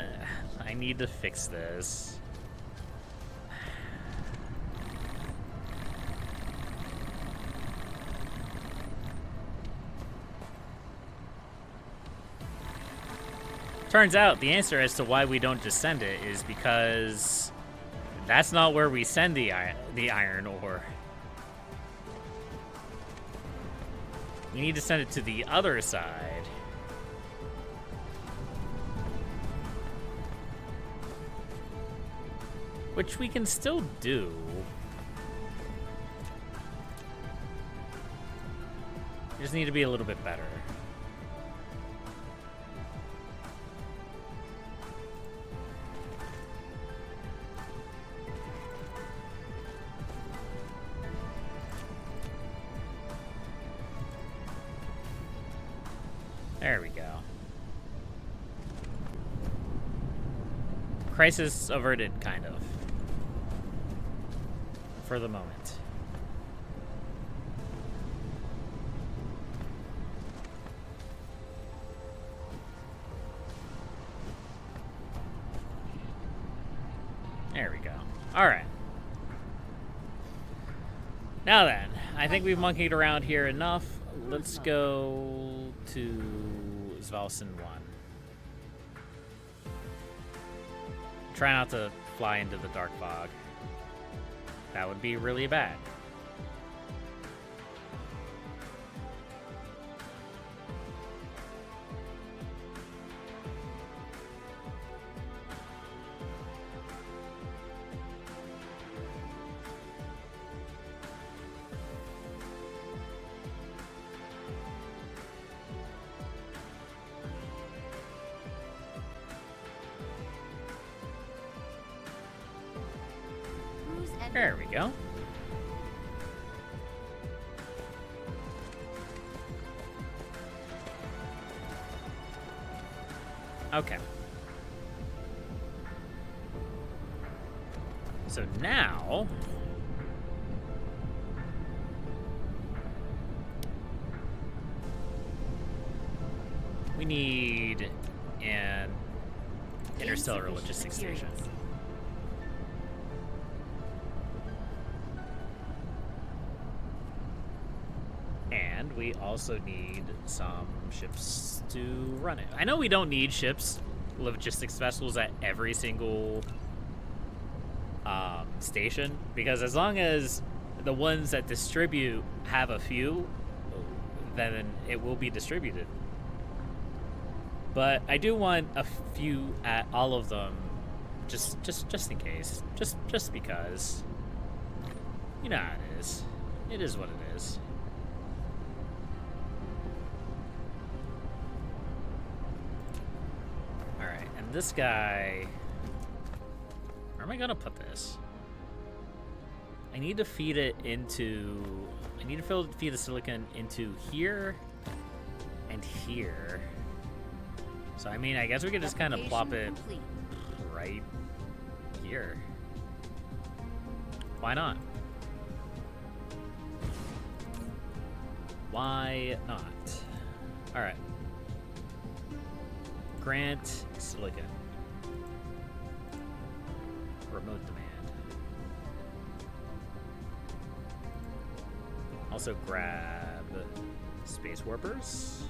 I need to fix this. Turns out the answer as to why we don't just send it is because that's not where we send the iron ore. We need to send it to the other side. Which we can still do. We just need to be a little bit better. There we go. Crisis averted, kind of. For the moment. There we go. Alright. Now then, I think we've monkeyed around here enough. Let's go to Svalson 1. Try not to fly into the dark fog. That would be really bad. And There we go. Okay. So now... we need an interstellar logistics station. And we also need some ships to run it. I know we don't need ships, logistics vessels at every single station, because as long as the ones that distribute have a few, then it will be distributed. But I do want a few at all of them, just in case, just because. You know how it is. It is what it is. All right, and this guy. Where am I gonna put this? I need to feed it into. I need to feed the silicon into here and here. So, I mean, I guess we could just kind of plop it right here. Why not? Why not? All right. Grant silicon. Remote demand. Also grab space warpers.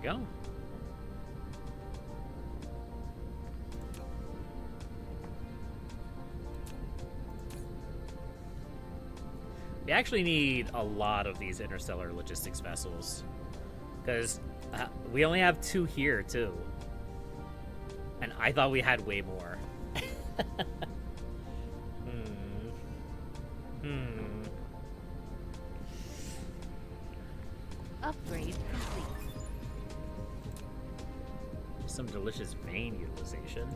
Go. We actually need a lot of these interstellar logistics vessels, because we only have 2 here too, and I thought we had way more. Upgrade complete. Some delicious vein utilization.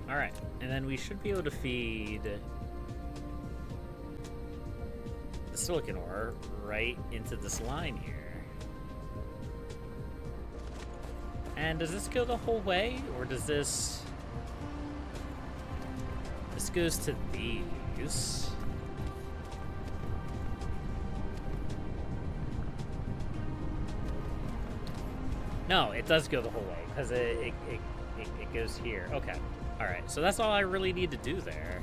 All right, and then we should be able to feed the silicon ore right into this line here. And does this go the whole way, or does this... This goes to these. No, it does go the whole way, because it goes here. Okay, alright, so that's all I really need to do there.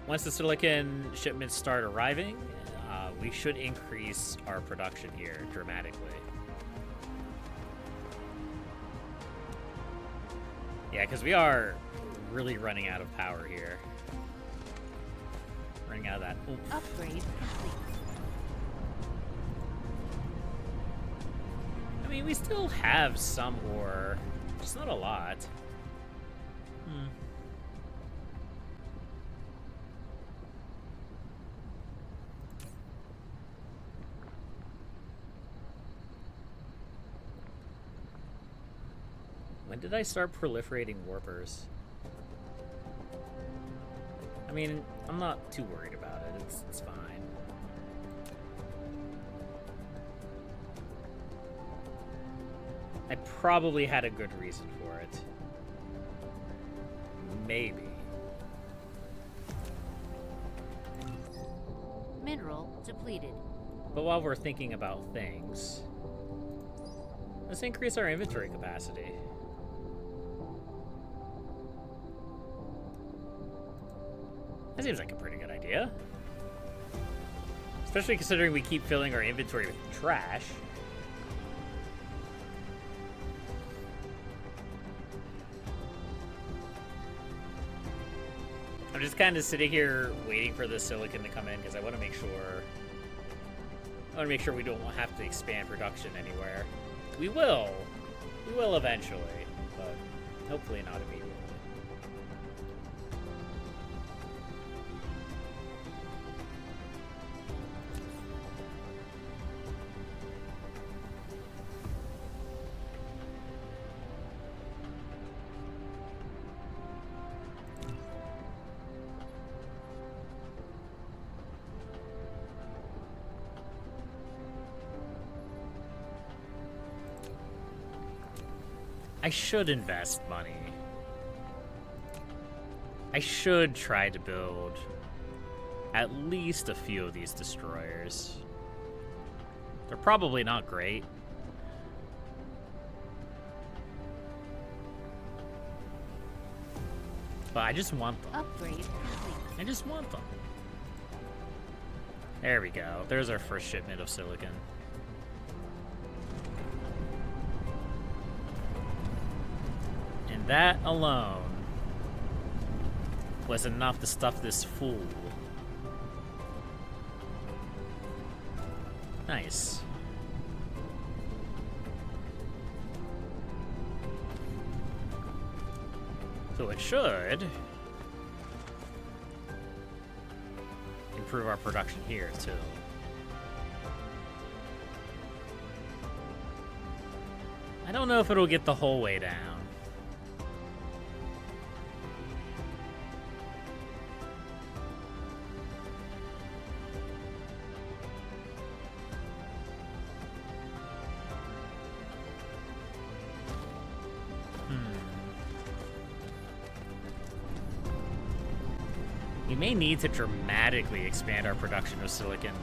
Once the silicon shipments start arriving, we should increase our production here dramatically. Yeah, because we are really running out of power here. Running out of that. Oof. Upgrade complete. I mean, we still have some ore, just not a lot. When did I start proliferating warpers? I mean, I'm not too worried about it. It's fine. I probably had a good reason for it. Maybe. Mineral depleted. But while we're thinking about things, let's increase our inventory capacity. That seems like a pretty good idea. Especially considering we keep filling our inventory with trash. I'm just kind of sitting here waiting for the silicon to come in because I want to make sure I want to make sure we don't have to expand production anywhere. We will. We will eventually, but hopefully not immediately. I should invest money. I should try to build at least a few of these destroyers. They're probably not great. But I just want them. Upgrade complete. I just want them. There we go. There's our first shipment of silicon. And that alone was enough to stuff this fool. Nice. So it should improve our production here too. I don't know if it'll get the whole way down. We may need to dramatically expand our production of silicon.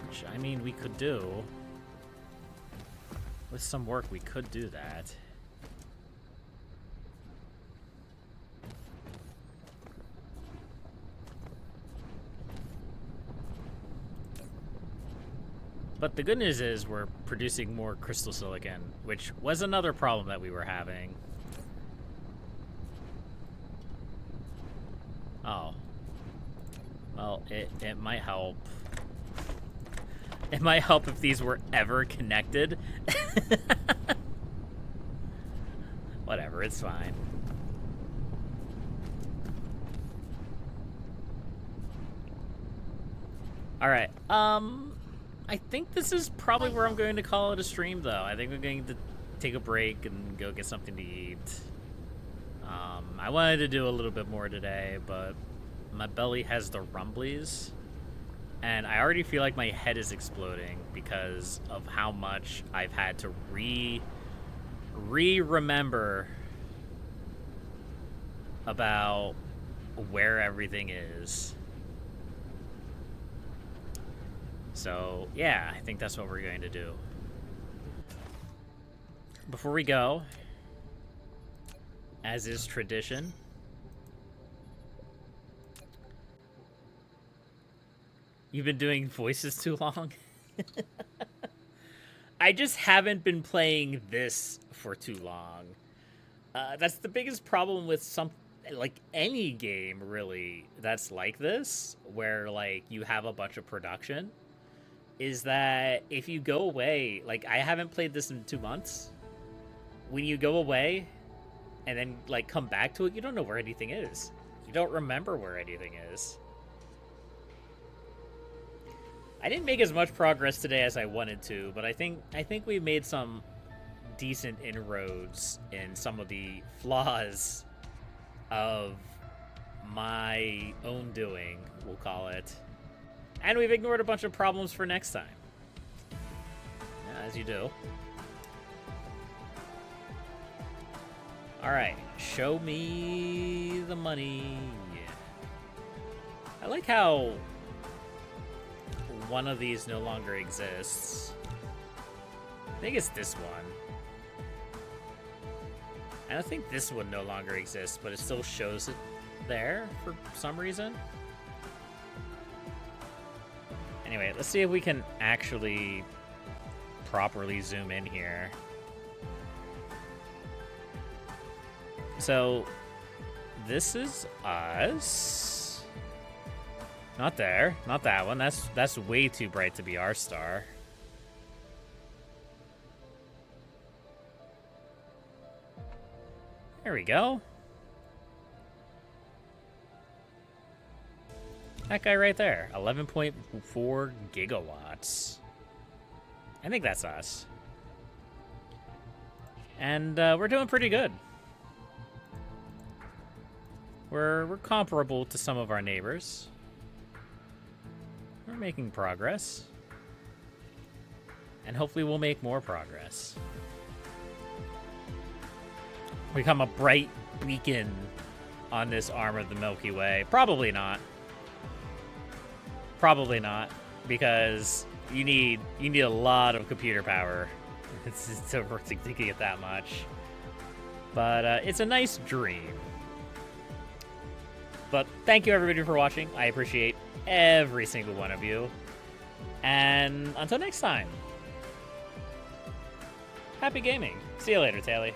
Which, I mean, we could do. With some work, we could do that. But the good news is we're producing more crystal silicon, which was another problem that we were having. Oh. Well, it might help. It might help if these were ever connected. Whatever, it's fine. All right. I think this is probably where I'm going to call it a stream, though. I think we're going to take a break and go get something to eat. I wanted to do a little bit more today, but my belly has the rumblies, and I already feel like my head is exploding because of how much I've had to remember about where everything is. So, yeah, I think that's what we're going to do. Before we go, as is tradition, you've been doing voices too long? I just haven't been playing this for too long. That's the biggest problem with like any game, really, that's like this, where, like, you have a bunch of production. Is that if you go away, like, I haven't played this in 2 months. When you go away and then, like, come back to it, you don't know where anything is. You don't remember where anything is. I didn't make as much progress today as I wanted to, but I think we made some decent inroads in some of the flaws of my own doing, we'll call it. And we've ignored a bunch of problems for next time. Yeah, as you do. Alright, show me the money. I like how one of these no longer exists. I think it's this one. And I think this one no longer exists, but it still shows it there for some reason. Anyway, let's see if we can actually properly zoom in here. So, this is us. Not there. Not that one. That's way too bright to be our star. There we go. That guy right there. 11.4 gigawatts. I think that's us. And we're doing pretty good. We're comparable to some of our neighbors. We're making progress. And hopefully we'll make more progress. We become a bright beacon on this arm of the Milky Way. Probably not. Probably not, because you need a lot of computer power to get that much. But it's a nice dream. But thank you everybody for watching. I appreciate every single one of you. And until next time, happy gaming. See you later, Tally.